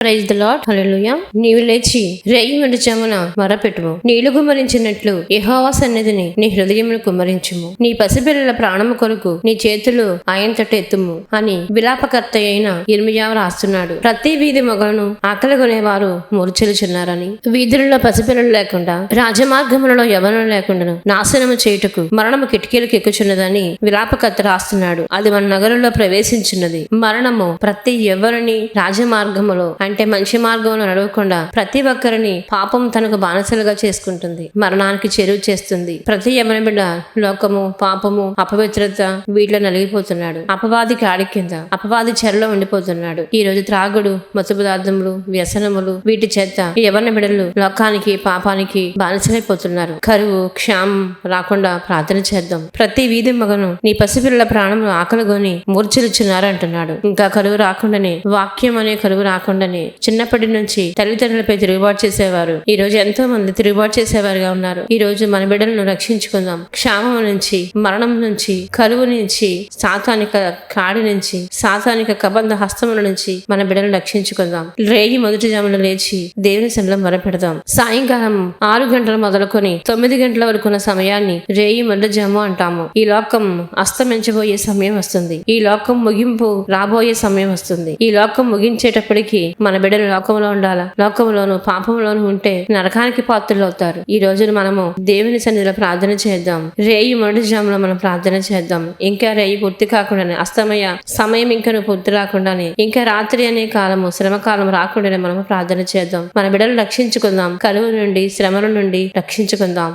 Praise the lord. హల్లెలూయా. నీవు లేచి రేయి జమున మొరపెట్టుము, నీళ్లు కుమ్మరించినట్లు యెహోవా సన్నిధిని నీ హృదయమును కుమ్మరించుము. నీ పసిపిల్లల ప్రాణము కొరకు నీ చేతులు ఆయనతోటి ఎత్తుము అని విలాపకర్త అయిన యిర్మీయా రాస్తున్నాడు. ప్రతి వీధి మొగలను ఆకలి కొనేవారు మూర్ఛిల్లుచున్నారని, వీధులలో పసిపిల్లలు లేకుండా రాజమార్గములలో యవ్వనం లేకుండా నాశనము చేయుటకు మరణము కిటికీలకు ఎక్కుచున్నదని విలాపకర్త రాస్తున్నాడు. అది మన నగరంలో ప్రవేశించున్నది. మరణము ప్రతి ఎవరిని రాజమార్గములో అంటే మంచి మార్గంలో నడవకుండా ప్రతి ఒక్కరిని పాపం తనకు బానిసలుగా చేసుకుంటుంది, మరణానికి చెరువు చేస్తుంది. ప్రతి యవన బిడ్డ లోకము, పాపము, అపవిత్రత వీటిలో నలిగిపోతున్నాడు. అపవాదికి ఆడి కింద అపవాది చెరలో ఉండిపోతున్నాడు. ఈ రోజు త్రాగుడు, మత్తు పదార్థములు, వ్యసనములు వీటి చేత యవన బిడ్డలు లోకానికి, పాపానికి బానిసలైపోతున్నారు. కరువు, క్షామం రాకుండా ప్రార్థన చేద్దాం. ప్రతి వీధి మగను నీ పసిపిల్లల ప్రాణములు ఆకలిగొని మూర్ఛిల్లుచున్నారు అంటున్నాడు. ఇంకా కరువు రాకుండానే, వాక్యం అనే కరువు రాకుండానే చిన్నప్పటి నుంచి తల్లిదండ్రులపై తిరుగుబాటు చేసేవారు ఈ రోజు ఎంతో మంది తిరుగుబాటు చేసేవారుగా ఉన్నారు. ఈ రోజు మన బిడ్డలను రక్షించుకుందాం. క్షామం నుంచి, మరణం నుంచి, కరువు నుంచి, సాతానిక కాడి నుంచి, సాతానిక కబంధ హస్తముల నుంచి మన బిడ్డలను రక్షించుకుందాం. రేయి మొదటి జామున లేచి దేవుని సన్నిధిలో మొరపెడదాం. సాయంకాలం 6 గంటలు మొదలుకొని 9 గంటల వరకున్న సమయాన్ని రేయి మొదటి జాము అంటాము. ఈ లోకం అస్తమించబోయే సమయం వస్తుంది. ఈ లోకం ముగింపు రాబోయే సమయం వస్తుంది. ఈ లోకం ముగించేటప్పటికి మన బిడ్డలు లోకంలో ఉండాలా? లోకంలోను పాపంలోను ఉంటే నరకానికి పాత్రలు అవుతారు. ఈ రోజున మనము దేవుని సన్నిధిలో ప్రార్థన చేద్దాం. రేయి మొదటి జాములో మనం ప్రార్థన చేద్దాం. ఇంకా రేయి పూర్తి కాకుండానే, అస్తమయ సమయం ఇంకా పూర్తి రాకుండానే, ఇంకా రాత్రి అనే కాలము, శ్రమ కాలం రాకుండానే మనము ప్రార్థన చేద్దాం. మన బిడ్డలు రక్షించుకుందాం. కలువు నుండి, శ్రమల నుండి రక్షించుకుందాం.